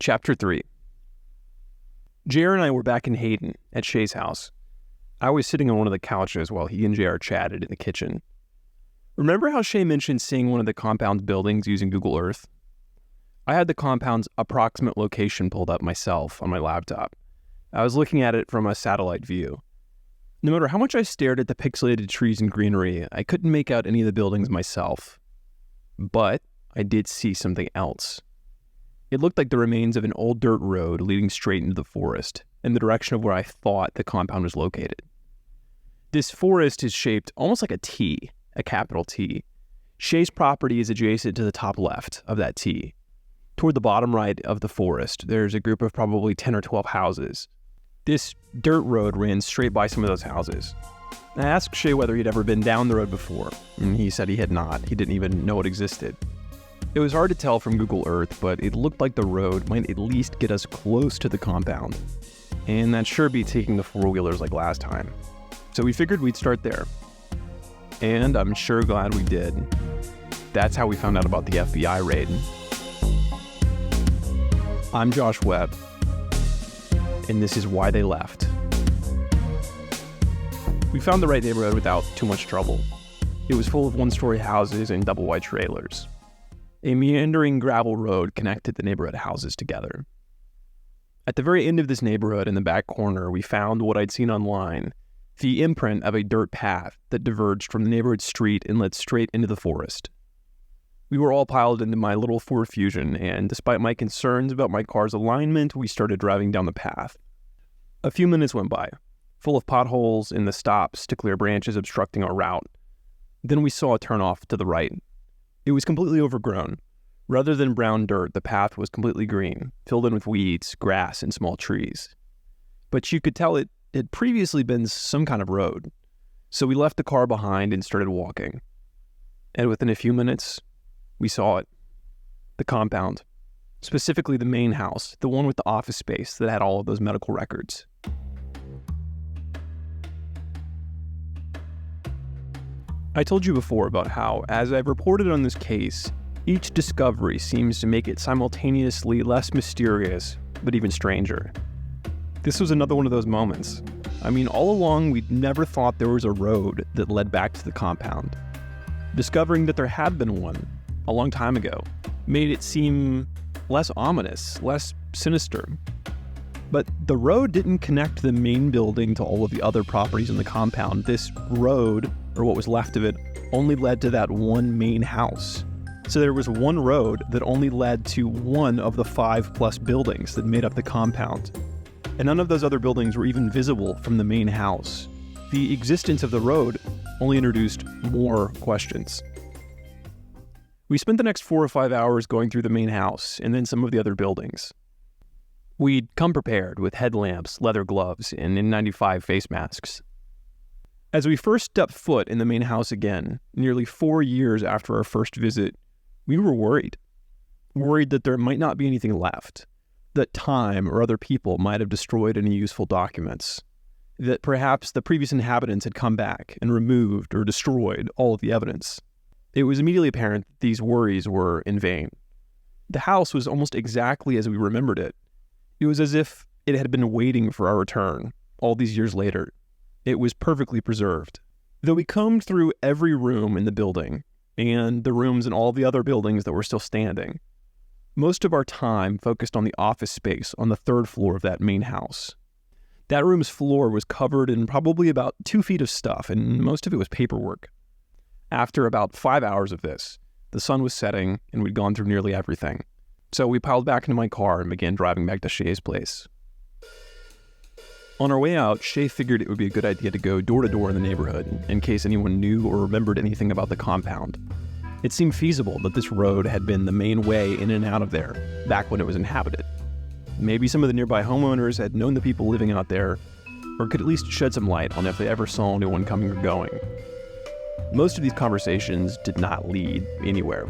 Chapter 3. JR and I were back in Hayden at Shay's house. I was sitting on one of the couches while he and JR chatted in the kitchen. Remember how Shay mentioned seeing one of the compound's buildings using Google Earth? I had the compound's approximate location pulled up myself on my laptop. I was looking at it from a satellite view. No matter how much I stared at the pixelated trees and greenery, I couldn't make out any of the buildings myself. But I did see something else. It looked like the remains of an old dirt road leading straight into the forest, in the direction of where I thought the compound was located. This forest is shaped almost like a T, a capital T. Shay's property is adjacent to the top left of that T. Toward the bottom right of the forest, there's a group of probably 10 or 12 houses. This dirt road ran straight by some of those houses. I asked Shay whether he'd ever been down the road before, and he said he had not. He didn't even know it existed. It was hard to tell from Google Earth, but it looked like the road might at least get us close to the compound. And that sure beat taking the four-wheelers like last time. So we figured we'd start there. And I'm sure glad we did. That's how we found out about the FBI raid. I'm Josh Webb, and this is why they left. We found the right neighborhood without too much trouble. It was full of one-story houses and double-wide trailers. A meandering gravel road connected the neighborhood houses together. At the very end of this neighborhood, in the back corner, we found what I'd seen online, the imprint of a dirt path that diverged from the neighborhood street and led straight into the forest. We were all piled into my little Ford Fusion, and despite my concerns about my car's alignment, we started driving down the path. A few minutes went by, full of potholes and the stops to clear branches obstructing our route. Then we saw a turnoff to the right. It was completely overgrown. Rather than brown dirt, the path was completely green, filled in with weeds, grass, and small trees. But you could tell it had previously been some kind of road. So we left the car behind and started walking. And within a few minutes, we saw it. The compound. Specifically the main house, the one with the office space that had all of those medical records. I told you before about how, as I've reported on this case, each discovery seems to make it simultaneously less mysterious, but even stranger. This was another one of those moments. I mean, all along, we'd never thought there was a road that led back to the compound. Discovering that there had been one, a long time ago, made it seem less ominous, less sinister. But the road didn't connect the main building to all of the other properties in the compound. This road, or what was left of it, only led to that one main house. So there was one road that only led to one of the 5+ buildings that made up the compound. And none of those other buildings were even visible from the main house. The existence of the road only introduced more questions. We spent the next 4 or 5 hours going through the main house and then some of the other buildings. We'd come prepared with headlamps, leather gloves, and N95 face masks. As we first stepped foot in the main house again, nearly 4 years after our first visit, we were worried. Worried that there might not be anything left, that time or other people might have destroyed any useful documents, that perhaps the previous inhabitants had come back and removed or destroyed all of the evidence. It was immediately apparent that these worries were in vain. The house was almost exactly as we remembered it. It was as if it had been waiting for our return, all these years later. It was perfectly preserved. Though we combed through every room in the building, and the rooms in all the other buildings that were still standing, most of our time focused on the office space on the 3rd floor of that main house. That room's floor was covered in probably about 2 feet of stuff, and most of it was paperwork. After about 5 hours of this, the sun was setting, and we'd gone through nearly everything. So we piled back into my car and began driving back to Shay's place. On our way out, Shay figured it would be a good idea to go door to door in the neighborhood in case anyone knew or remembered anything about the compound. It seemed feasible that this road had been the main way in and out of there back when it was inhabited. Maybe some of the nearby homeowners had known the people living out there, or could at least shed some light on if they ever saw anyone coming or going. Most of these conversations did not lead anywhere.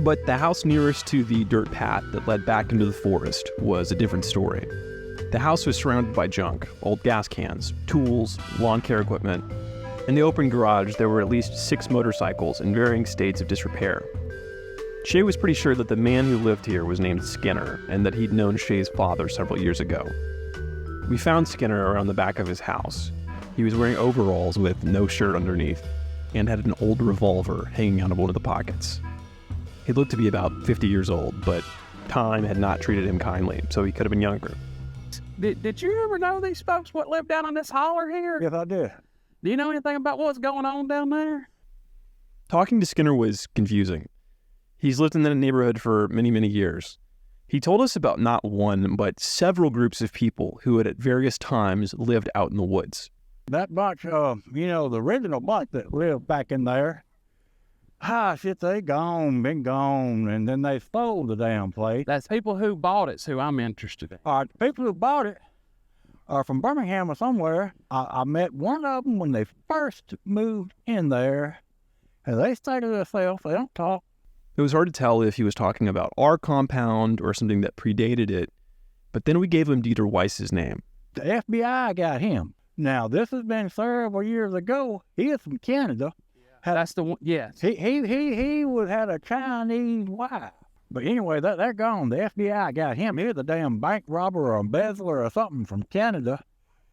But the house nearest to the dirt path that led back into the forest was a different story. The house was surrounded by junk, old gas cans, tools, lawn care equipment. In the open garage, there were at least 6 motorcycles in varying states of disrepair. Shay was pretty sure that the man who lived here was named Skinner and that he'd known Shay's father several years ago. We found Skinner around the back of his house. He was wearing overalls with no shirt underneath and had an old revolver hanging out of one of the pockets. He looked to be about 50 years old, but time had not treated him kindly, so he could have been younger. Did you ever know these folks what live down on this holler here? Yes, I did. Do you know anything about what's going on down there? Talking to Skinner was confusing. He's lived in that neighborhood for many, many years. He told us about not one, but several groups of people who had at various times lived out in the woods. That bunch, the original bunch that lived back in there, they been gone, and then they sold the damn place. That's people who bought it's who I'm interested in. The people who bought it are from Birmingham or somewhere. I met one of them when they first moved in there, and they stay to themselves. They don't talk. It was hard to tell if he was talking about our compound or something that predated it, but then we gave him Dieter Weiss's name. The FBI got him. Now, this has been several years ago. He is from Canada. That's the one, yes. He had a Chinese wife. But anyway, they're gone. The FBI got him. He was a damn bank robber or embezzler or something from Canada,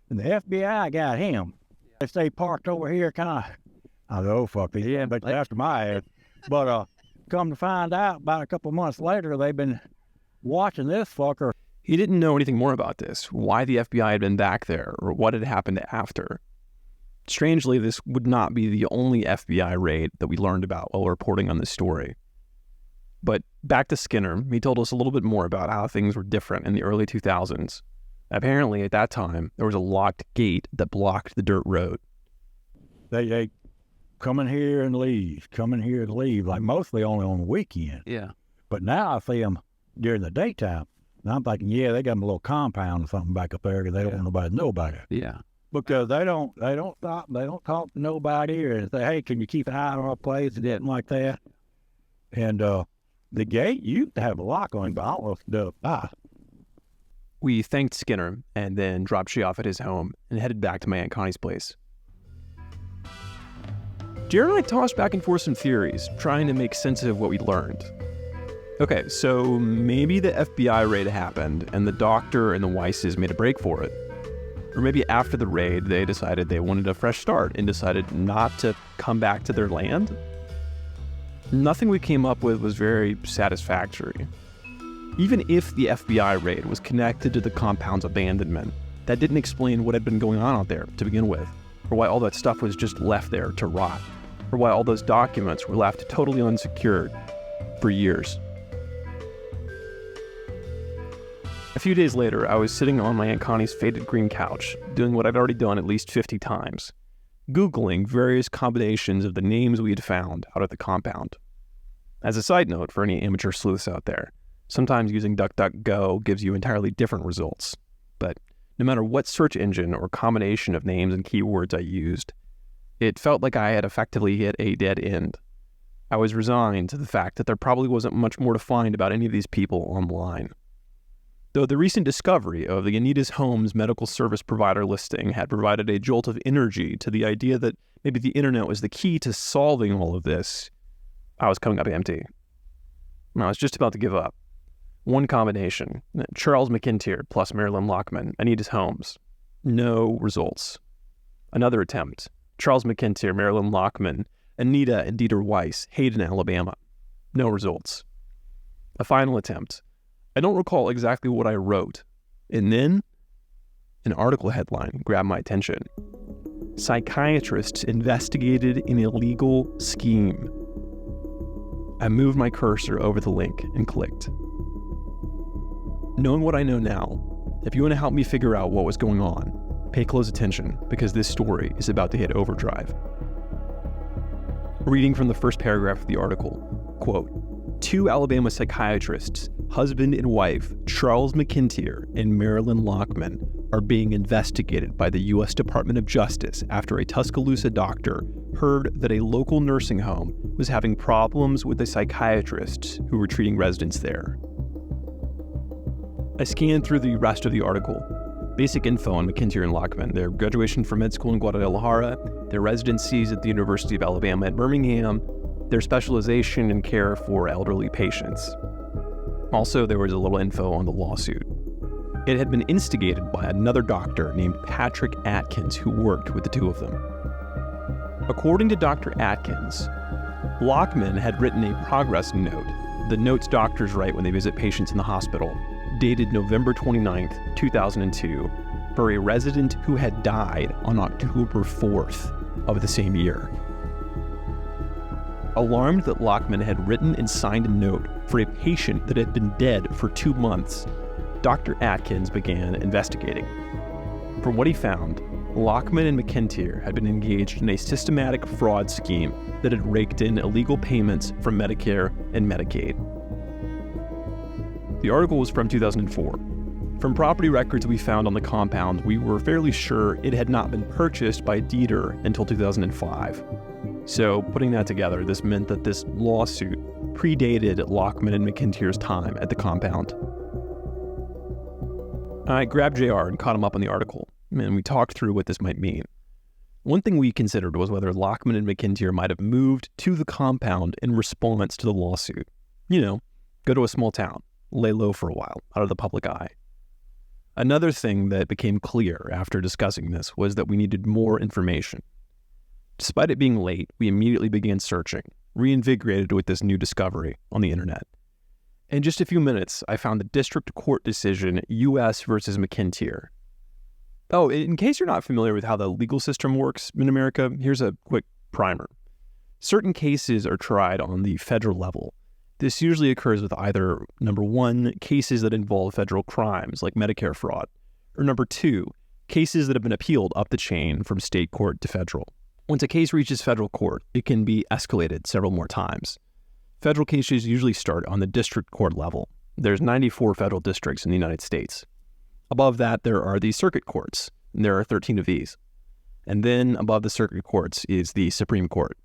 and the FBI got him. They stay parked over here fuck these. Yeah, but after my ass. But come to find out, about a couple months later, they've been watching this fucker. He didn't know anything more about this, why the FBI had been back there, or what had happened after. Strangely, this would not be the only FBI raid that we learned about while reporting on this story. But back to Skinner, he told us a little bit more about how things were different in the early 2000s. Apparently, at that time, there was a locked gate that blocked the dirt road. They come in here and leave, like mostly only on the weekend. Yeah. But now I see them during the daytime. And I'm thinking, they got a little compound or something back up there because they don't want nobody to know about it. Yeah. Because they don't stop, they don't talk to nobody or say, hey, can you keep an eye on our place and anything like that. And the gate used to have a lock on it, but I don't know if it does. We thanked Skinner and then dropped Shay off at his home and headed back to my Aunt Connie's place. Jared and I tossed back and forth some theories, trying to make sense of what we learned. Okay, so maybe the FBI raid happened and the doctor and the Weisses made a break for it. Or maybe after the raid, they decided they wanted a fresh start and decided not to come back to their land. Nothing we came up with was very satisfactory. Even if the FBI raid was connected to the compound's abandonment, that didn't explain what had been going on out there to begin with, or why all that stuff was just left there to rot, or why all those documents were left totally unsecured for years. A few days later, I was sitting on my Aunt Connie's faded green couch, doing what I'd already done at least 50 times, Googling various combinations of the names we had found out at the compound. As a side note for any amateur sleuths out there, sometimes using DuckDuckGo gives you entirely different results, but no matter what search engine or combination of names and keywords I used, it felt like I had effectively hit a dead end. I was resigned to the fact that there probably wasn't much more to find about any of these people online. Though the recent discovery of the Anita's Homes medical service provider listing had provided a jolt of energy to the idea that maybe the internet was the key to solving all of this, I was coming up empty. I was just about to give up. One combination, Charles McIntyre plus Marilyn Lockman, Anita's Homes. No results. Another attempt, Charles McIntyre, Marilyn Lockman, Anita and Dieter Weiss, Hayden, Alabama. No results. A final attempt. I don't recall exactly what I wrote. And then, an article headline grabbed my attention. Psychiatrists investigated an illegal scheme. I moved my cursor over the link and clicked. Knowing what I know now, if you want to help me figure out what was going on, pay close attention because this story is about to hit overdrive. Reading from the first paragraph of the article, quote, 2 Alabama psychiatrists, husband and wife, Charles McIntyre and Marilyn Lockman, are being investigated by the U.S. Department of Justice after a Tuscaloosa doctor heard that a local nursing home was having problems with the psychiatrists who were treating residents there. I scanned through the rest of the article. Basic info on McIntyre and Lockman, their graduation from med school in Guadalajara, their residencies at the University of Alabama at Birmingham, their specialization in care for elderly patients. Also, there was a little info on the lawsuit. It had been instigated by another doctor named Patrick Atkins who worked with the two of them. According to Dr. Atkins, Lockman had written a progress note, the notes doctors write when they visit patients in the hospital, dated November 29th, 2002, for a resident who had died on October 4th of the same year. Alarmed that Lockman had written and signed a note for a patient that had been dead for 2 months, Dr. Atkins began investigating. From what he found, Lockman and McIntyre had been engaged in a systematic fraud scheme that had raked in illegal payments from Medicare and Medicaid. The article was from 2004. From property records we found on the compound, we were fairly sure it had not been purchased by Dieter until 2005. So, putting that together, this meant that this lawsuit predated Lockman and McIntyre's time at the compound. I grabbed JR and caught him up on the article, and we talked through what this might mean. One thing we considered was whether Lockman and McIntyre might have moved to the compound in response to the lawsuit. You know, go to a small town, lay low for a while, out of the public eye. Another thing that became clear after discussing this was that we needed more information. Despite it being late, we immediately began searching, reinvigorated with this new discovery on the internet. In just a few minutes, I found the district court decision U.S. versus McIntyre. Oh, in case you're not familiar with how the legal system works in America, here's a quick primer. Certain cases are tried on the federal level. This usually occurs with either, number one, cases that involve federal crimes like Medicare fraud, or number two, cases that have been appealed up the chain from state court to federal. Once a case reaches federal court, it can be escalated several more times. Federal cases usually start on the district court level. There's 94 federal districts in the United States. Above that, there are the circuit courts, and there are 13 of these. And then above the circuit courts is the Supreme Court.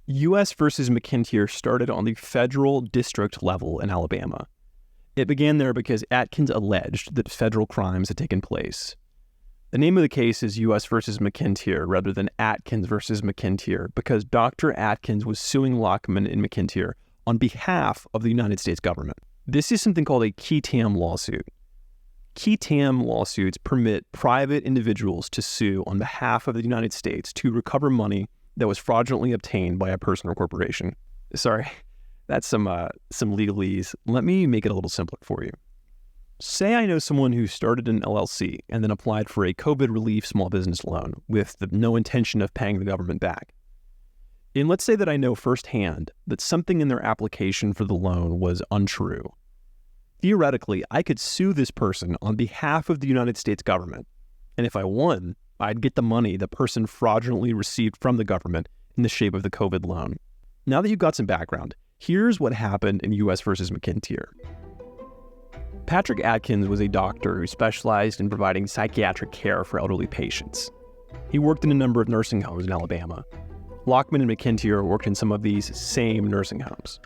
U.S. versus McIntyre started on the federal district level in Alabama. It began there because Atkins alleged that federal crimes had taken place. The name of the case is U.S. versus McIntyre rather than Atkins versus McIntyre because Dr. Atkins was suing Lockman and McIntyre on behalf of the United States government. This is something called a qui tam lawsuit. Qui tam lawsuits permit private individuals to sue on behalf of the United States to recover money that was fraudulently obtained by a person or corporation. Sorry, that's some legalese. Let me make it a little simpler for you. Say I know someone who started an LLC and then applied for a COVID relief small business loan with no intention of paying the government back. And let's say that I know firsthand that something in their application for the loan was untrue. Theoretically, I could sue this person on behalf of the United States government. And if I won, I'd get the money the person fraudulently received from the government in the shape of the COVID loan. Now that you've got some background, here's what happened in U.S. versus McIntyre. Patrick Atkins was a doctor who specialized in providing psychiatric care for elderly patients. He worked in a number of nursing homes in Alabama. Lockman and McIntyre worked in some of these same nursing homes.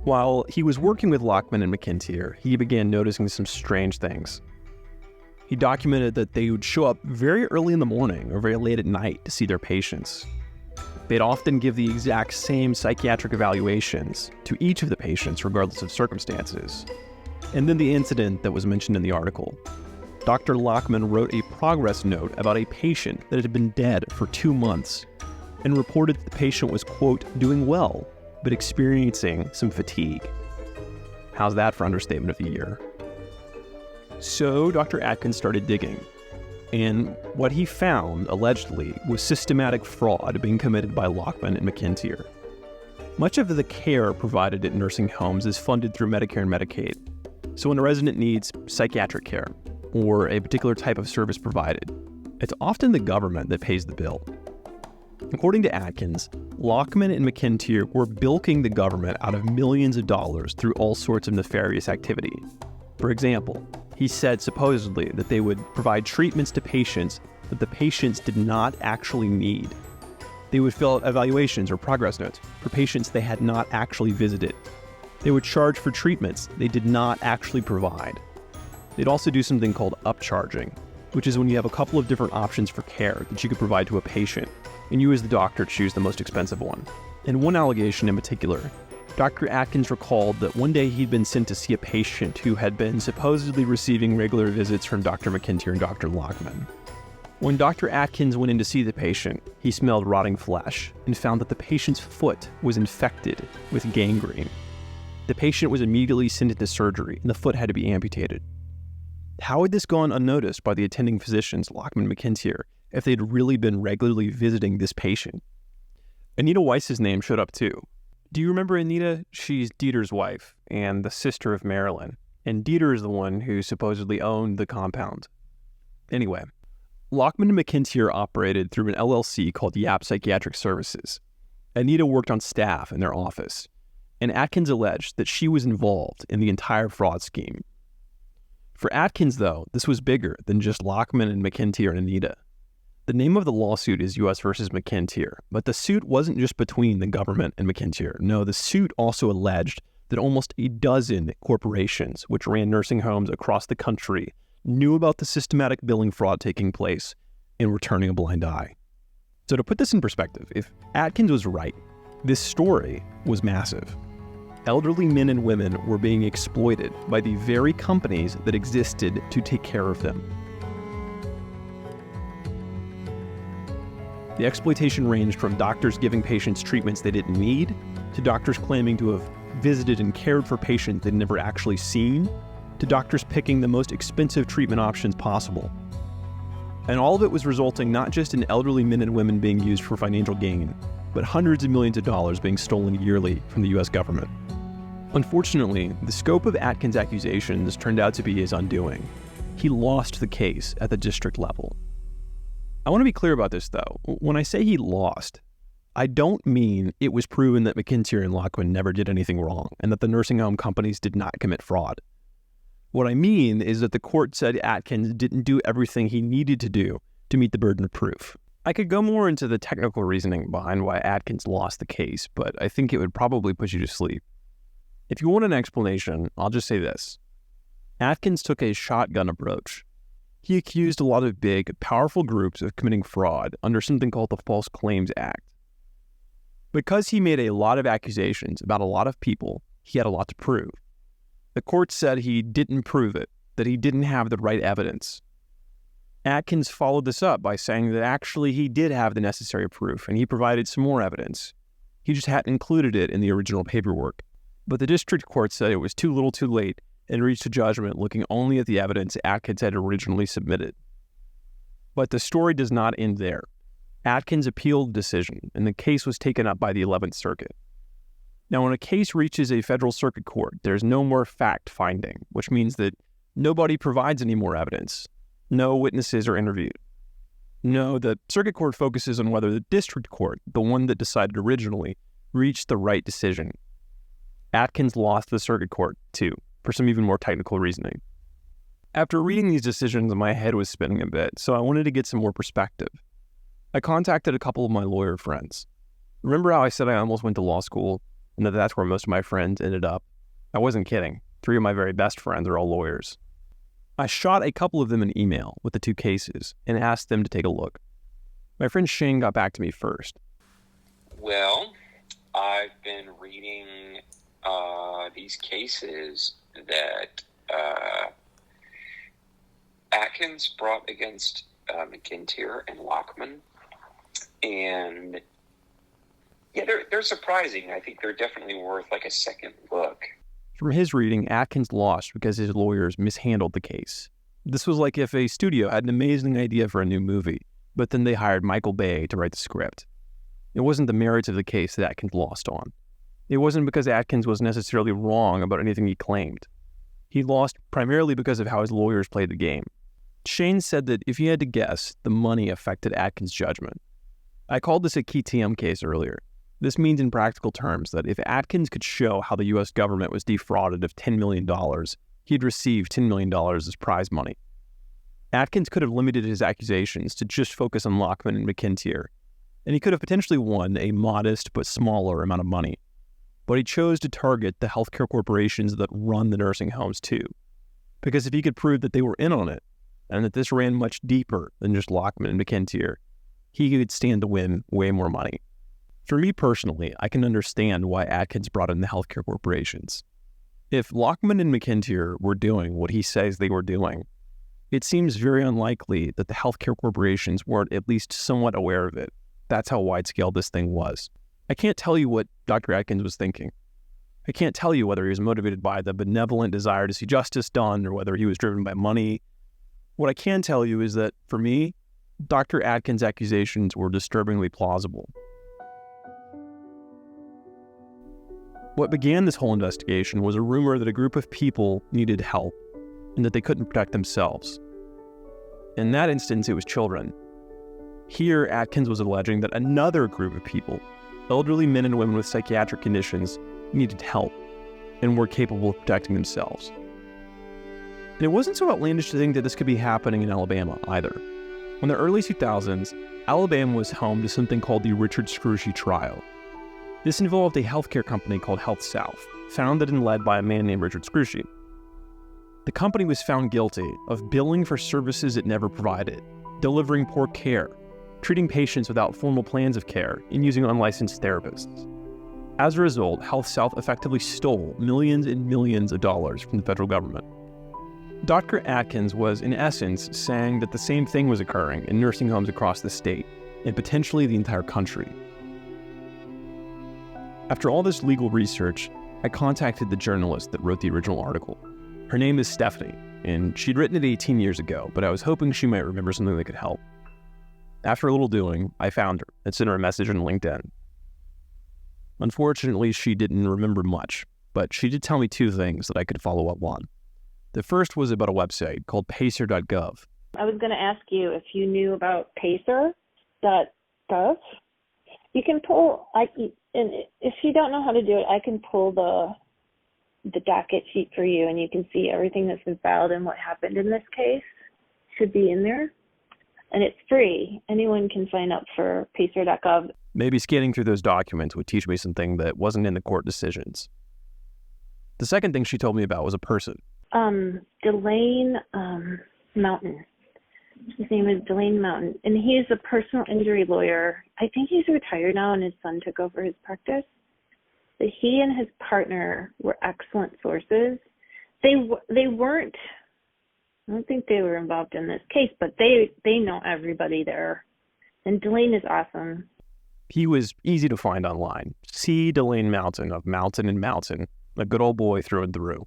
While he was working with Lockman and McIntyre, he began noticing some strange things. He documented that they would show up very early in the morning or very late at night to see their patients. They'd often give the exact same psychiatric evaluations to each of the patients regardless of circumstances. And then the incident that was mentioned in the article. Dr. Lockman wrote a progress note about a patient that had been dead for 2 months and reported that the patient was, quote, doing well, but experiencing some fatigue. How's that for understatement of the year? So Dr. Atkins started digging, and what he found, allegedly, was systematic fraud being committed by Lockman and McIntyre. Much of the care provided at nursing homes is funded through Medicare and Medicaid. So when a resident needs psychiatric care or a particular type of service provided, it's often the government that pays the bill. According to Atkins, Lockman and McIntyre were bilking the government out of millions of dollars through all sorts of nefarious activity. For example, he said supposedly that they would provide treatments to patients that the patients did not actually need. They would fill out evaluations or progress notes for patients they had not actually visited. They would charge for treatments they did not actually provide. They'd also do something called upcharging, which is when you have a couple of different options for care that you could provide to a patient, and you as the doctor choose the most expensive one. In one allegation in particular, Dr. Atkins recalled that one day he'd been sent to see a patient who had been supposedly receiving regular visits from Dr. McIntyre and Dr. Lockman. When Dr. Atkins went in to see the patient, he smelled rotting flesh and found that the patient's foot was infected with gangrene. The patient was immediately sent into surgery and the foot had to be amputated. How had this gone unnoticed by the attending physicians, Lockman and McIntyre, if they'd really been regularly visiting this patient? Anita Weiss's name showed up too. Do you remember Anita? She's Dieter's wife and the sister of Marilyn. And Dieter is the one who supposedly owned the compound. Anyway, Lockman and McIntyre operated through an LLC called Yap Psychiatric Services. Anita worked on staff in their office, and Atkins alleged that she was involved in the entire fraud scheme. For Atkins, though, this was bigger than just Lockman and McIntyre and Anita. The name of the lawsuit is U.S. versus McIntyre, but the suit wasn't just between the government and McIntyre. No, the suit also alleged that almost a dozen corporations which ran nursing homes across the country knew about the systematic billing fraud taking place and were turning a blind eye. So to put this in perspective, if Atkins was right, this story was massive. Elderly men and women were being exploited by the very companies that existed to take care of them. The exploitation ranged from doctors giving patients treatments they didn't need, to doctors claiming to have visited and cared for patients they'd never actually seen, to doctors picking the most expensive treatment options possible. And all of it was resulting not just in elderly men and women being used for financial gain, but hundreds of millions of dollars being stolen yearly from the US government. Unfortunately, the scope of Atkins' accusations turned out to be his undoing. He lost the case at the district level. I want to be clear about this, though. When I say he lost, I don't mean it was proven that McIntyre and Lockman never did anything wrong and that the nursing home companies did not commit fraud. What I mean is that the court said Atkins didn't do everything he needed to do to meet the burden of proof. I could go more into the technical reasoning behind why Atkins lost the case, but I think it would probably put you to sleep. If you want an explanation, I'll just say this. Atkins took a shotgun approach. He accused a lot of big, powerful groups of committing fraud under something called the False Claims Act. Because he made a lot of accusations about a lot of people, he had a lot to prove. The court said he didn't prove it, that he didn't have the right evidence. Atkins followed this up by saying that actually he did have the necessary proof, and he provided some more evidence. He just hadn't included it in the original paperwork. But the district court said it was too little too late and reached a judgment looking only at the evidence Atkins had originally submitted. But the story does not end there. Atkins appealed the decision, and the case was taken up by the 11th Circuit. Now, when a case reaches a federal circuit court, there's no more fact-finding, which means that nobody provides any more evidence. No witnesses are interviewed. No, the circuit court focuses on whether the district court, the one that decided originally, reached the right decision. Atkins lost the circuit court, too, for some even more technical reasoning. After reading these decisions, my head was spinning a bit, so I wanted to get some more perspective. I contacted a couple of my lawyer friends. Remember how I said I almost went to law school, and that that's where most of my friends ended up? I wasn't kidding. 3 of my very best friends are all lawyers. I shot a couple of them an email with the 2 cases and asked them to take a look. My friend Shane got back to me first. Well, I've been reading these cases that Atkins brought against McIntyre and Lockman, and yeah, they're surprising. I think they're definitely worth like a second look. From his reading, Atkins lost because his lawyers mishandled the case. This was like if a studio had an amazing idea for a new movie, but then they hired Michael Bay to write the script. It wasn't the merits of the case that Atkins lost on. It wasn't because Atkins was necessarily wrong about anything he claimed. He lost primarily because of how his lawyers played the game. Shane said that if he had to guess, the money affected Atkins' judgment. I called this a key TM case earlier. This means in practical terms that if Atkins could show how the U.S. government was defrauded of $10 million, he'd receive $10 million as prize money. Atkins could have limited his accusations to just focus on Lockman and McIntyre, and he could have potentially won a modest but smaller amount of money. But he chose to target the healthcare corporations that run the nursing homes too. Because if he could prove that they were in on it, and that this ran much deeper than just Lockman and McIntyre, he could stand to win way more money. For me personally, I can understand why Atkins brought in the healthcare corporations. If Lockman and McIntyre were doing what he says they were doing, it seems very unlikely that the healthcare corporations weren't at least somewhat aware of it. That's how wide-scale this thing was. I can't tell you what Dr. Atkins was thinking. I can't tell you whether he was motivated by the benevolent desire to see justice done or whether he was driven by money. What I can tell you is that, for me, Dr. Atkins' accusations were disturbingly plausible. What began this whole investigation was a rumor that a group of people needed help and that they couldn't protect themselves. In that instance, it was children. Here, Atkins was alleging that another group of people, elderly men and women with psychiatric conditions, needed help and were capable of protecting themselves. And it wasn't so outlandish to think that this could be happening in Alabama either. In the early 2000s, Alabama was home to something called the Richard Scrushy trial. This involved a healthcare company called Health South, founded and led by a man named Richard Scrushy. The company was found guilty of billing for services it never provided, delivering poor care, treating patients without formal plans of care, and using unlicensed therapists. As a result, Health South effectively stole millions and millions of dollars from the federal government. Dr. Atkins was, in essence, saying that the same thing was occurring in nursing homes across the state, and potentially the entire country. After all this legal research, I contacted the journalist that wrote the original article. Her name is Stephanie, and she'd written it 18 years ago, but I was hoping she might remember something that could help. After a little doing, I found her and sent her a message on LinkedIn. Unfortunately, she didn't remember much, but she did tell me two things that I could follow up on. The first was about a website called pacer.gov. I was going to ask you if you knew about pacer.gov. You can pull, and if you don't know how to do it, I can pull the docket sheet for you, and you can see everything that's been filed and what happened in this case should be in there. And it's free. Anyone can sign up for pacer.gov. Maybe scanning through those documents would teach me something that wasn't in the court decisions. The second thing she told me about was a person. Delane Mountain. His name is Delane Mountain, and he's a personal injury lawyer. I think he's retired now, and his son took over his practice. But he and his partner were excellent sources. They weren't. I don't think they were involved in this case, but they know everybody there. And Delane is awesome. He was easy to find online. See Delane Mountain of Mountain and Mountain, a good old boy through and through.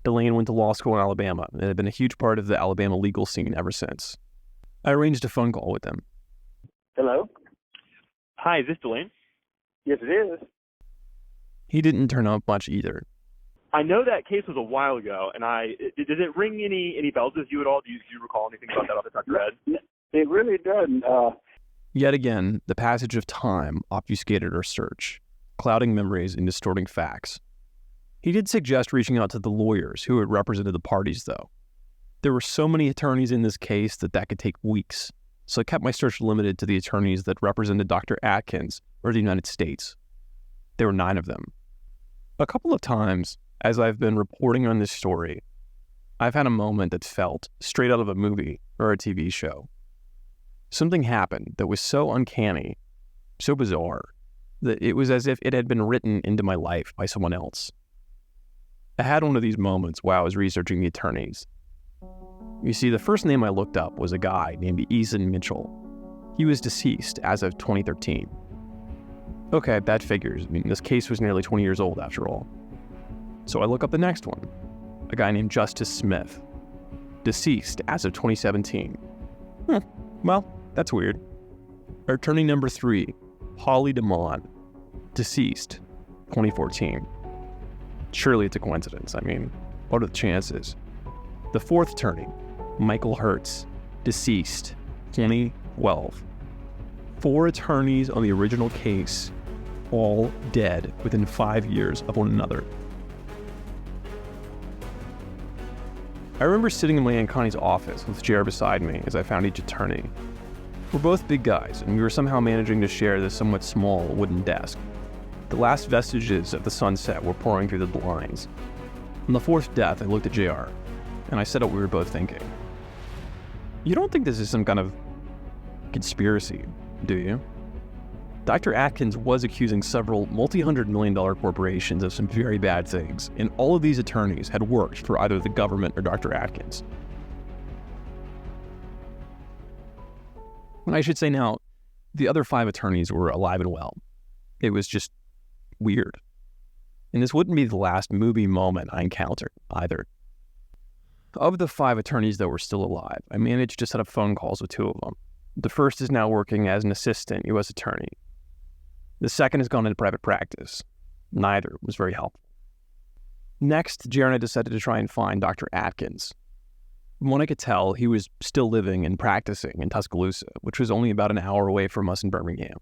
Delane went to law school in Alabama and had been a huge part of the Alabama legal scene ever since. I arranged a phone call with him. Hello? Hi, is this Delane? Yes, it is. He didn't turn up much either. I know that case was a while ago, and does it ring any bells with you at all? Do you recall anything about that off the top of your head? It really doesn't. Yet again, the passage of time obfuscated our search, clouding memories and distorting facts. He did suggest reaching out to the lawyers who had represented the parties, though. There were so many attorneys in this case that could take weeks, so I kept my search limited to the attorneys that represented Dr. Atkins or the United States. There were 9 of them. A couple of times, as I've been reporting on this story, I've had a moment that felt straight out of a movie or a TV show. Something happened that was so uncanny, so bizarre, that it was as if it had been written into my life by someone else. I had one of these moments while I was researching the attorneys. You see, the first name I looked up was a guy named Ethan Mitchell. He was deceased as of 2013. Okay, that figures. I mean, this case was nearly 20 years old after all. So I look up the next one, a guy named Justice Smith, deceased as of 2017. Well, that's weird. Attorney number 3, Holly DeMond, deceased, 2014. Surely it's a coincidence. I mean, what are the chances? The 4th attorney, Michael Hertz, deceased, 2012. 4 attorneys on the original case, all dead within 5 years of one another. I remember sitting in my Aunt Connie's office with JR beside me as I found each attorney. We're both big guys, and we were somehow managing to share this somewhat small wooden desk. The last vestiges of the sunset were pouring through the blinds. On the 4th death, I looked at JR, and I said what we were both thinking. You don't think this is some kind of conspiracy, do you? Dr. Atkins was accusing several multi-hundred-million-dollar corporations of some very bad things, and all of these attorneys had worked for either the government or Dr. Atkins. And I should say now, the other 5 attorneys were alive and well. It was just weird. And this wouldn't be the last movie moment I encountered either. Of the 5 attorneys that were still alive, I managed to set up phone calls with 2 of them. The first is now working as an assistant U.S. attorney. The second has gone into private practice. Neither was very helpful. Next, Jared and I decided to try and find Dr. Atkins. From what I could tell, he was still living and practicing in Tuscaloosa, which was only about an hour away from us in Birmingham.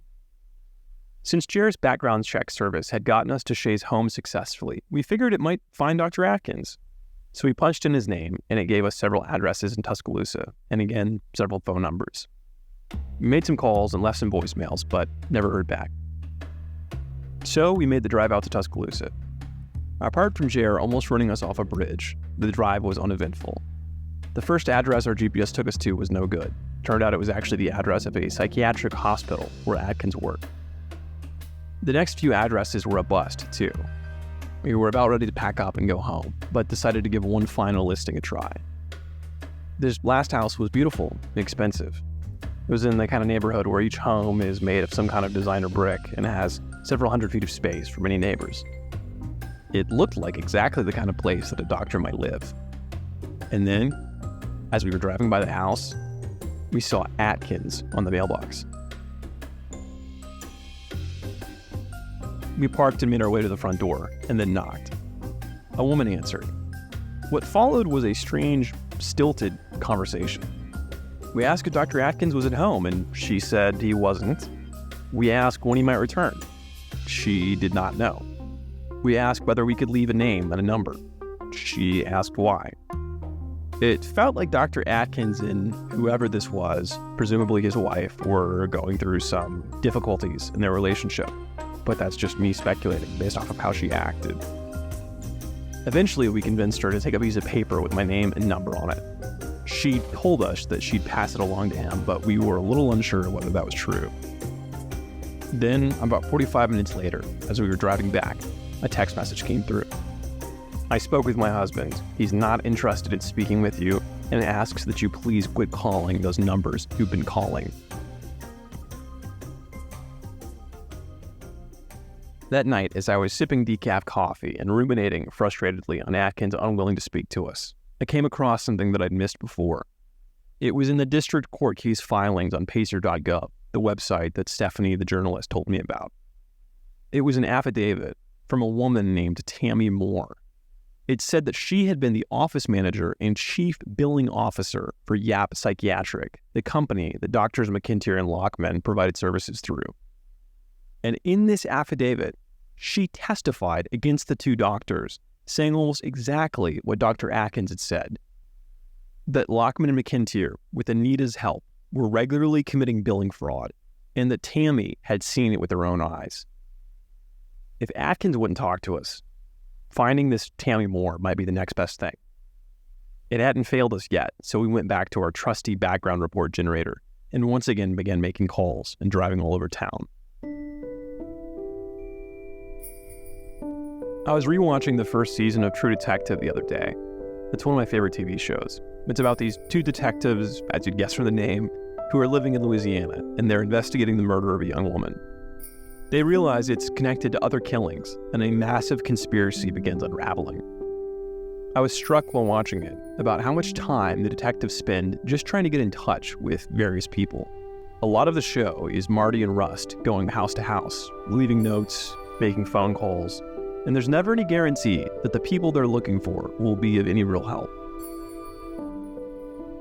Since Jared's background check service had gotten us to Shay's home successfully, we figured it might find Dr. Atkins. So we punched in his name, and it gave us several addresses in Tuscaloosa, and again, several phone numbers. We made some calls and left some voicemails, but never heard back. So we made the drive out to Tuscaloosa. Apart from Jared almost running us off a bridge, the drive was uneventful. The first address our GPS took us to was no good. Turned out it was actually the address of a psychiatric hospital where Atkins worked. The next few addresses were a bust, too. We were about ready to pack up and go home, but decided to give one final listing a try. This last house was beautiful and expensive. It was in the kind of neighborhood where each home is made of some kind of designer brick and has several hundred feet of space for many neighbors. It looked like exactly the kind of place that a doctor might live. And then, as we were driving by the house, we saw Atkins on the mailbox. We parked and made our way to the front door, and then knocked. A woman answered. What followed was a strange, stilted conversation. We asked if Dr. Atkins was at home, and she said he wasn't. We asked when he might return. She did not know. We asked whether we could leave a name and a number. She asked why. It felt like Dr. Atkins and whoever this was, presumably his wife, were going through some difficulties in their relationship. But that's just me speculating based off of how she acted. Eventually, we convinced her to take a piece of paper with my name and number on it. She told us that she'd pass it along to him, but we were a little unsure whether that was true. Then, about 45 minutes later, as we were driving back, a text message came through. I spoke with my husband. He's not interested in speaking with you and asks that you please quit calling those numbers you've been calling. That night, as I was sipping decaf coffee and ruminating frustratedly on Atkins unwilling to speak to us, I came across something that I'd missed before. It was in the district court case filings on pacer.gov, the website that Stephanie, the journalist, told me about. It was an affidavit from a woman named Tammy Moore. It said that she had been the office manager and chief billing officer for Yap Psychiatric, the company that doctors McIntyre and Lockman provided services through. And in this affidavit, she testified against the 2 doctors, saying almost exactly what Dr. Atkins had said, that Lockman and McIntyre, with Anita's help, were regularly committing billing fraud, and that Tammy had seen it with her own eyes. If Atkins wouldn't talk to us, finding this Tammy Moore might be the next best thing. It hadn't failed us yet, so we went back to our trusty background report generator and once again began making calls and driving all over town. I was rewatching the first season of True Detective the other day. It's one of my favorite TV shows. It's about these 2 detectives, as you'd guess from the name, who are living in Louisiana, and they're investigating the murder of a young woman. They realize it's connected to other killings, and a massive conspiracy begins unraveling. I was struck while watching it about how much time the detectives spend just trying to get in touch with various people. A lot of the show is Marty and Rust going house to house, leaving notes, making phone calls, and there's never any guarantee that the people they're looking for will be of any real help.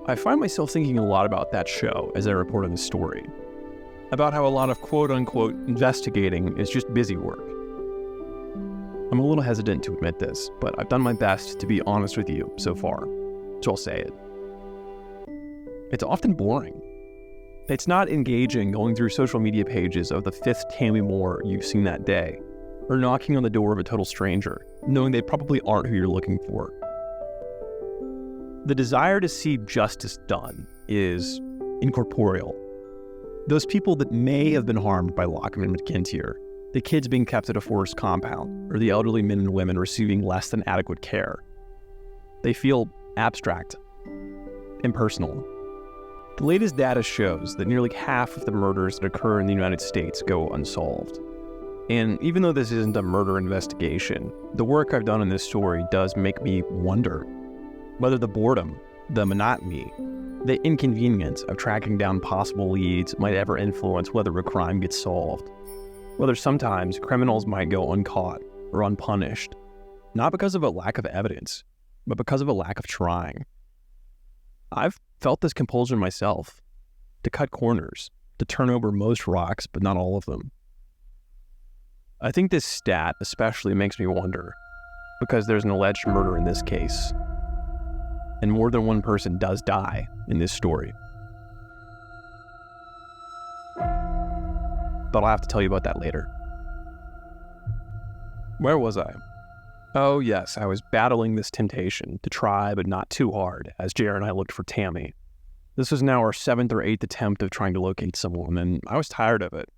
I find myself thinking a lot about that show as I report on this story, about how a lot of quote-unquote investigating is just busy work. I'm a little hesitant to admit this, but I've done my best to be honest with you so far, so I'll say it. It's often boring. It's not engaging going through social media pages of the 5th Tammy Moore you've seen that day, or knocking on the door of a total stranger, knowing they probably aren't who you're looking for. The desire to see justice done is incorporeal. Those people that may have been harmed by Lockman and McIntyre, the kids being kept at a forest compound, or the elderly men and women receiving less than adequate care. They feel abstract, impersonal. The latest data shows that nearly half of the murders that occur in the United States go unsolved. And even though this isn't a murder investigation, the work I've done in this story does make me wonder whether the boredom, the monotony, the inconvenience of tracking down possible leads might ever influence whether a crime gets solved. Whether sometimes criminals might go uncaught or unpunished, not because of a lack of evidence, but because of a lack of trying. I've felt this compulsion myself, to cut corners, to turn over most rocks, but not all of them. I think this stat especially makes me wonder, because there's an alleged murder in this case, and more than one person does die in this story. But I'll have to tell you about that later. Where was I? Oh yes, I was battling this temptation to try but not too hard as JR and I looked for Tammy. This was now our 7th or 8th attempt of trying to locate someone, and I was tired of it.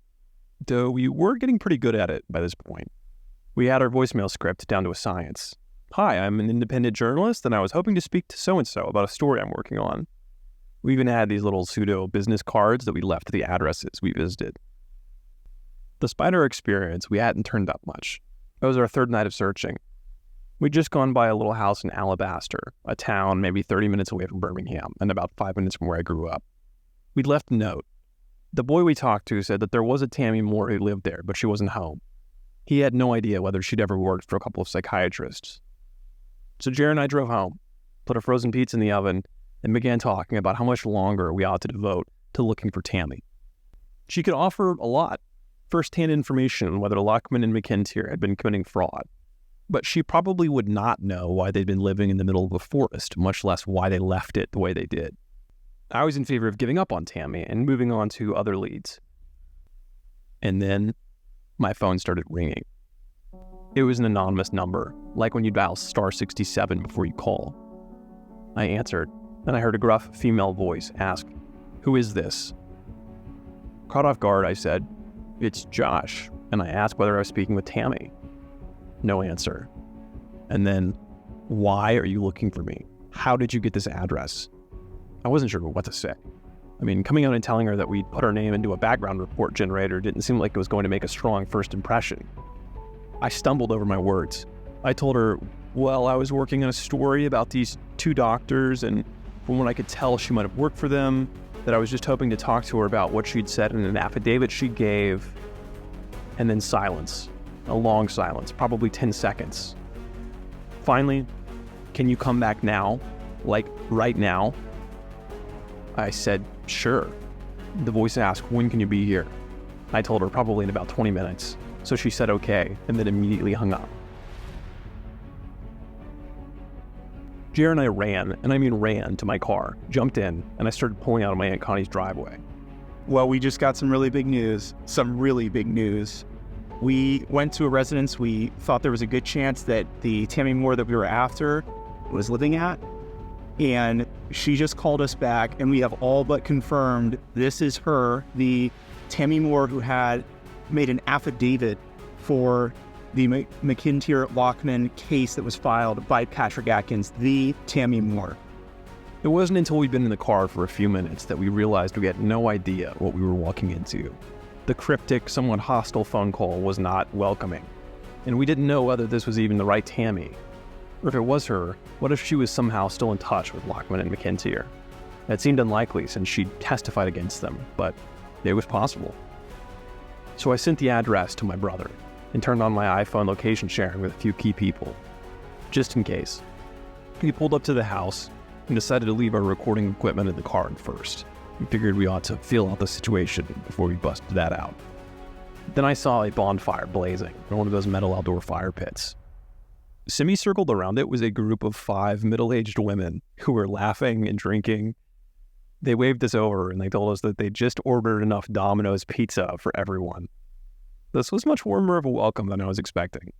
Though we were getting pretty good at it by this point. We had our voicemail script down to a science. Hi, I'm an independent journalist, and I was hoping to speak to so-and-so about a story I'm working on. We even had these little pseudo business cards that we left at the addresses we visited. Despite our experience, we hadn't turned up much. It was our 3rd night of searching. We'd just gone by a little house in Alabaster, a town maybe 30 minutes away from Birmingham and about 5 minutes from where I grew up. We'd left a note. The boy we talked to said that there was a Tammy Moore who lived there, but she wasn't home. He had no idea whether she'd ever worked for a couple of psychiatrists. So Jared and I drove home, put a frozen pizza in the oven, and began talking about how much longer we ought to devote to looking for Tammy. She could offer a lot, first-hand information on whether Lockman and McIntyre had been committing fraud, but she probably would not know why they'd been living in the middle of a forest, much less why they left it the way they did. I was in favor of giving up on Tammy and moving on to other leads. And then my phone started ringing. It was an anonymous number, like when you dial star 67 before you call. I answered, and I heard a gruff female voice ask, "Who is this?" Caught off guard, I said, "It's Josh," and I asked whether I was speaking with Tammy. No answer. And then, "Why are you looking for me? How did you get this address?" I wasn't sure what to say. I mean, coming out and telling her that we'd put our name into a background report generator didn't seem like it was going to make a strong first impression. I stumbled over my words. I told her, well, I was working on a story about these 2 doctors, and from what I could tell, she might have worked for them, that I was just hoping to talk to her about what she'd said in an affidavit she gave, and then silence. A long silence, probably 10 seconds. Finally, "Can you come back now? Like, right now?" I said, "Sure." The voice asked, "When can you be here?" I told her probably in about 20 minutes, so she said okay, and then immediately hung up. JR and I ran, and I mean ran, to my car, jumped in, and I started pulling out of my Aunt Connie's driveway. Well, we just got some really big news. We went to a residence we thought there was a good chance that the Tammy Moore that we were after was living at. And she just called us back, and we have all but confirmed this is her, the Tammy Moore who had made an affidavit for the McIntyre-Lockman case that was filed by Patrick Atkins, the Tammy Moore. It wasn't until we'd been in the car for a few minutes that we realized we had no idea what we were walking into. The cryptic, somewhat hostile phone call was not welcoming, and we didn't know whether this was even the right Tammy. Or if it was her, what if she was somehow still in touch with Lockman and McIntyre? It seemed unlikely since she'd testified against them, but it was possible. So I sent the address to my brother and turned on my iPhone location sharing with a few key people, just in case. We pulled up to the house and decided to leave our recording equipment in the car first. We figured we ought to feel out the situation before we busted that out. Then I saw a bonfire blazing in one of those metal outdoor fire pits. Semicircled around it was a group of 5 middle-aged women who were laughing and drinking. They waved us over and they told us that they just ordered enough Domino's pizza for everyone. This was much warmer of a welcome than I was expecting.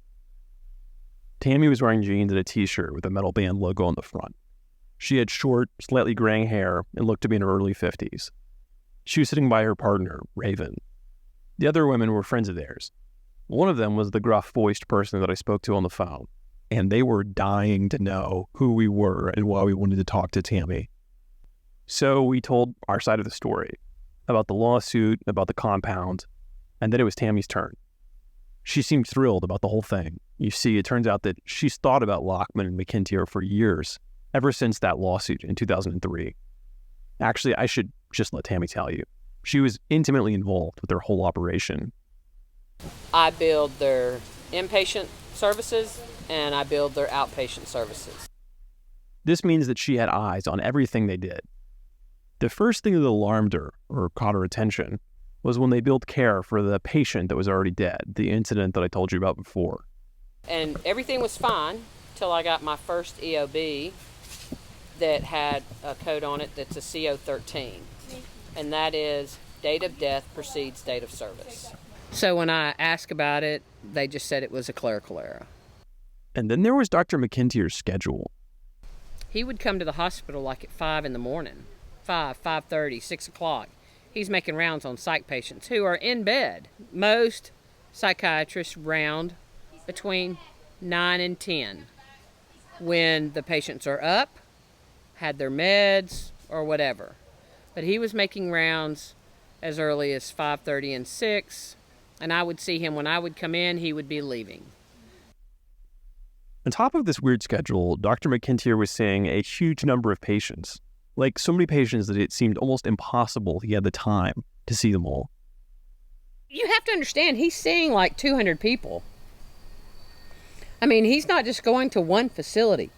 Tammy was wearing jeans and a t-shirt with a metal band logo on the front. She had short, slightly graying hair and looked to be in her early 50s. She was sitting by her partner, Raven. The other women were friends of theirs. One of them was the gruff-voiced person that I spoke to on the phone, and they were dying to know who we were and why we wanted to talk to Tammy. So we told our side of the story, about the lawsuit, about the compound, and then it was Tammy's turn. She seemed thrilled about the whole thing. You see, it turns out that she's thought about Lockman and McIntyre for years, ever since that lawsuit in 2003. Actually, I should just let Tammy tell you. She was intimately involved with their whole operation. I billed their inpatient services and I billed their outpatient services. This means that she had eyes on everything they did. The first thing that alarmed her, or caught her attention, was when they billed care for the patient that was already dead, the incident that I told you about before. And everything was fine till I got my first EOB that had a code on it that's a CO13. And that is date of death precedes date of service. So when I asked about it, they just said it was a clerical error. And then there was Dr. McIntyre's schedule. He would come to the hospital like at 5 in the morning, 5:30, 6 o'clock. He's making rounds on psych patients who are in bed. Most psychiatrists round between 9 and 10 when the patients are up, had their meds, or whatever. But he was making rounds as early as 5:30 and 6, and I would see him when I would come in, he would be leaving. On top of this weird schedule, Dr. McIntyre was seeing a huge number of patients. Like, so many patients that it seemed almost impossible he had the time to see them all. You have to understand, he's seeing like 200 people. I mean, he's not just going to one facility.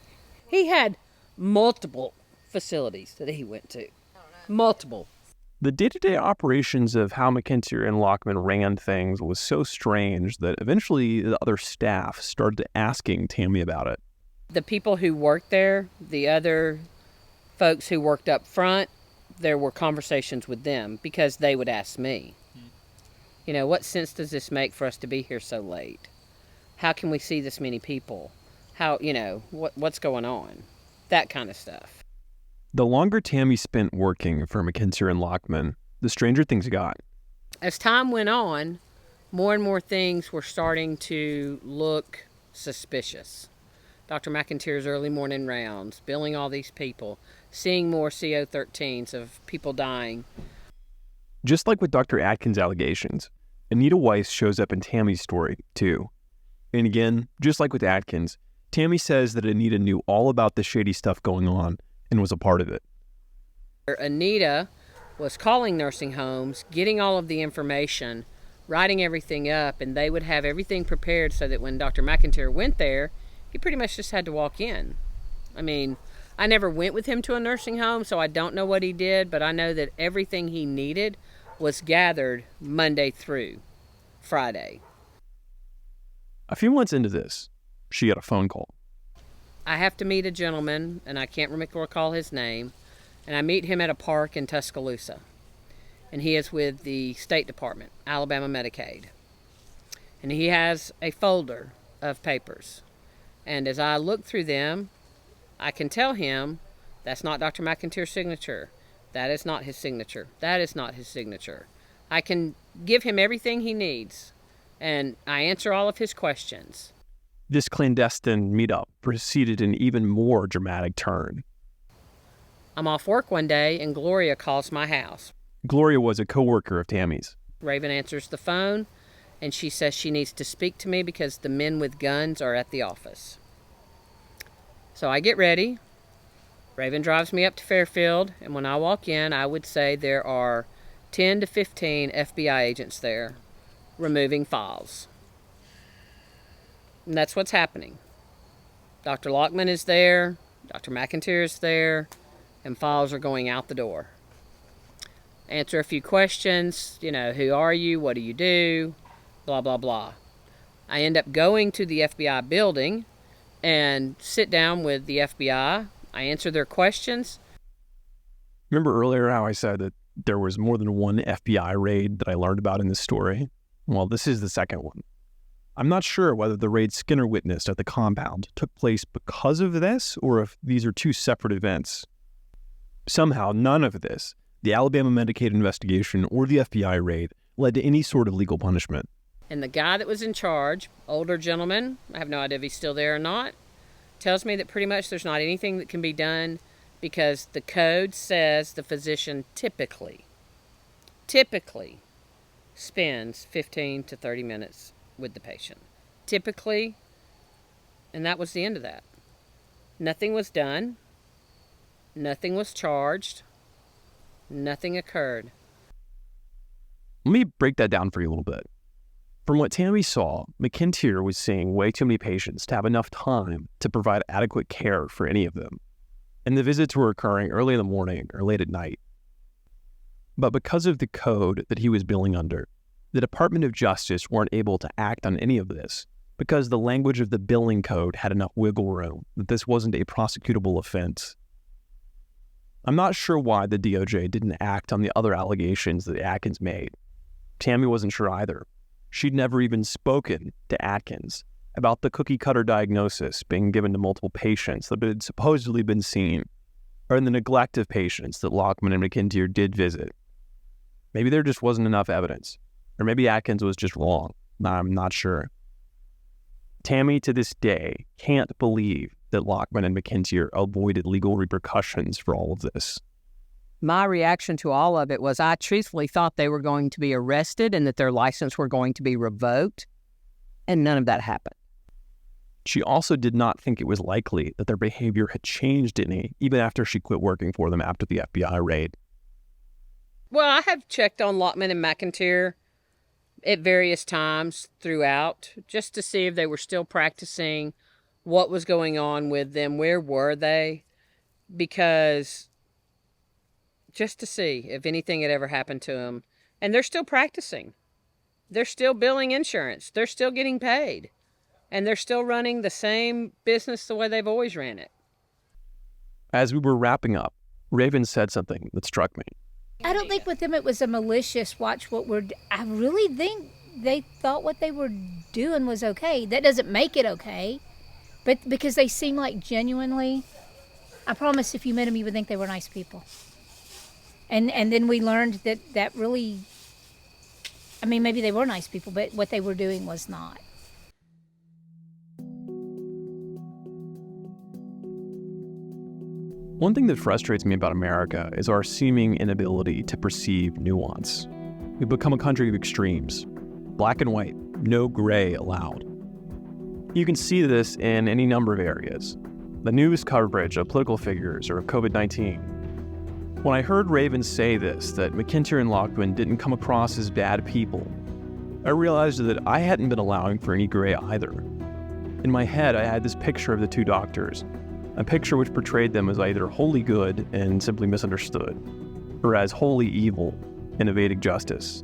He had multiple facilities that he went to. Multiple. The day-to-day operations of how McIntyre and Lockman ran things was so strange that eventually the other staff started asking Tammy about it. The people who worked there, the other folks who worked up front, there were conversations with them because they would ask me, you know, what sense does this make for us to be here so late? How can we see this many people? How, you know, what's going on? That kind of stuff. The longer Tammy spent working for McIntyre and Lockman, the stranger things got. As time went on, more and more things were starting to look suspicious. Dr. McIntyre's early morning rounds, billing all these people, seeing more CO13s of people dying. Just like with Dr. Atkins' allegations, Anita Weiss shows up in Tammy's story, too. And again, just like with Atkins, Tammy says that Anita knew all about the shady stuff going on and was a part of it. Anita was calling nursing homes, getting all of the information, writing everything up, and they would have everything prepared so that when Dr. McIntyre went there, he pretty much just had to walk in. I mean, I never went with him to a nursing home, so I don't know what he did, but I know that everything he needed was gathered Monday through Friday. A few months into this, she got a phone call. I have to meet a gentleman, and I can't recall his name, and I meet him at a park in Tuscaloosa, and he is with the State Department, Alabama Medicaid, and he has a folder of papers, and as I look through them, I can tell him that's not Dr. McIntyre's signature, that is not his signature, that is not his signature. I can give him everything he needs, and I answer all of his questions. This clandestine meetup proceeded an even more dramatic turn. I'm off work one day, and Gloria calls my house. Gloria was a coworker of Tammy's. Raven answers the phone, and she says she needs to speak to me because the men with guns are at the office. So I get ready. Raven drives me up to Fairfield, and when I walk in, I would say there are 10 to 15 FBI agents there removing files. And that's what's happening. Dr. Lockman is there, Dr. McIntyre is there, and files are going out the door. Answer a few questions, you know, who are you, what do you do, blah, blah, blah. I end up going to the FBI building and sit down with the FBI. I answer their questions. Remember earlier how I said that there was more than one FBI raid that I learned about in this story? Well, this is the second one. I'm not sure whether the raid Skinner witnessed at the compound took place because of this or if these are two separate events. Somehow, none of this the Alabama Medicaid investigation or the FBI raid led to any sort of legal punishment. And the guy that was in charge, older gentleman, I have no idea if he's still there or not, tells me that pretty much there's not anything that can be done because the code says the physician typically spends 15 to 30 minutes with the patient. Typically, and that was the end of that. Nothing was done. Nothing was charged. Nothing occurred. Let me break that down for you a little bit. From what Tammy saw, McIntyre was seeing way too many patients to have enough time to provide adequate care for any of them. And the visits were occurring early in the morning or late at night. But because of the code that he was billing under, the Department of Justice weren't able to act on any of this because the language of the billing code had enough wiggle room that this wasn't a prosecutable offense. I'm not sure why the DOJ didn't act on the other allegations that Atkins made. Tammy wasn't sure either. She'd never even spoken to Atkins about the cookie-cutter diagnosis being given to multiple patients that had supposedly been seen, or in the neglect of patients that Lockman and McIntyre did visit. Maybe there just wasn't enough evidence, or maybe Atkins was just wrong. I'm not sure. Tammy, to this day, can't believe that Lockman and McIntyre avoided legal repercussions for all of this. My reaction to all of it was I truthfully thought they were going to be arrested and that their license were going to be revoked, and none of that happened. She also did not think it was likely that their behavior had changed any, even after she quit working for them after the FBI raid. Well, I have checked on Lockman and McIntyre at various times throughout just to see if they were still practicing, what was going on with them, where were they, because just to see if anything had ever happened to them. And they're still practicing. They're still billing insurance. They're still getting paid. And they're still running the same business the way they've always ran it. As we were wrapping up, Raven said something that struck me. I don't think with them it was a malicious I really think they thought what they were doing was okay. That doesn't make it okay. But because they seem like genuinely, I promise if you met them, you would think they were nice people. And then we learned that really, I mean, maybe they were nice people, but what they were doing was not. One thing that frustrates me about America is our seeming inability to perceive nuance. We've become a country of extremes. Black and white, no gray allowed. You can see this in any number of areas. The news coverage of political figures or of COVID-19. When I heard Raven say this, that McIntyre and Lockman didn't come across as bad people, I realized that I hadn't been allowing for any gray either. In my head, I had this picture of the two doctors, a picture which portrayed them as either wholly good and simply misunderstood, or as wholly evil and evading justice.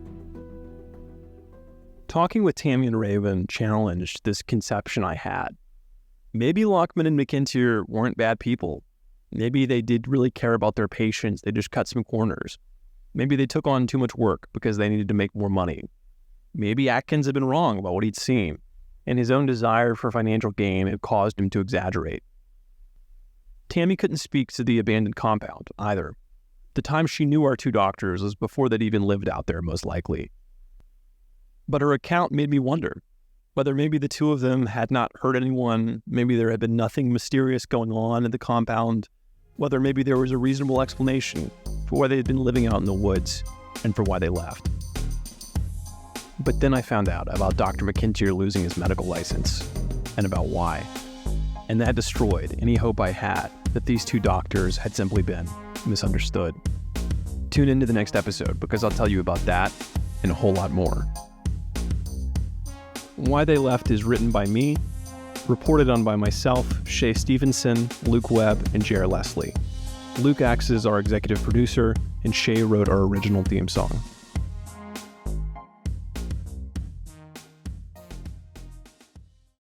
Talking with Tammy and Raven challenged this conception I had. Maybe Lockman and McIntyre weren't bad people. Maybe they did really care about their patients, they just cut some corners. Maybe they took on too much work because they needed to make more money. Maybe Atkins had been wrong about what he'd seen, and his own desire for financial gain had caused him to exaggerate. Tammy couldn't speak to the abandoned compound either. The time she knew our two doctors was before they'd even lived out there, most likely. But her account made me wonder whether maybe the two of them had not hurt anyone, maybe there had been nothing mysterious going on in the compound, whether maybe there was a reasonable explanation for why they had been living out in the woods and for why they left. But then I found out about Dr. McIntyre losing his medical license and about why. And that destroyed any hope I had that these two doctors had simply been misunderstood. Tune into the next episode because I'll tell you about that and a whole lot more. Why They Left is written by me, reported on by myself, Shay Stevenson, Luke Webb, and Jer Leslie. Luke acts as our executive producer, and Shay wrote our original theme song.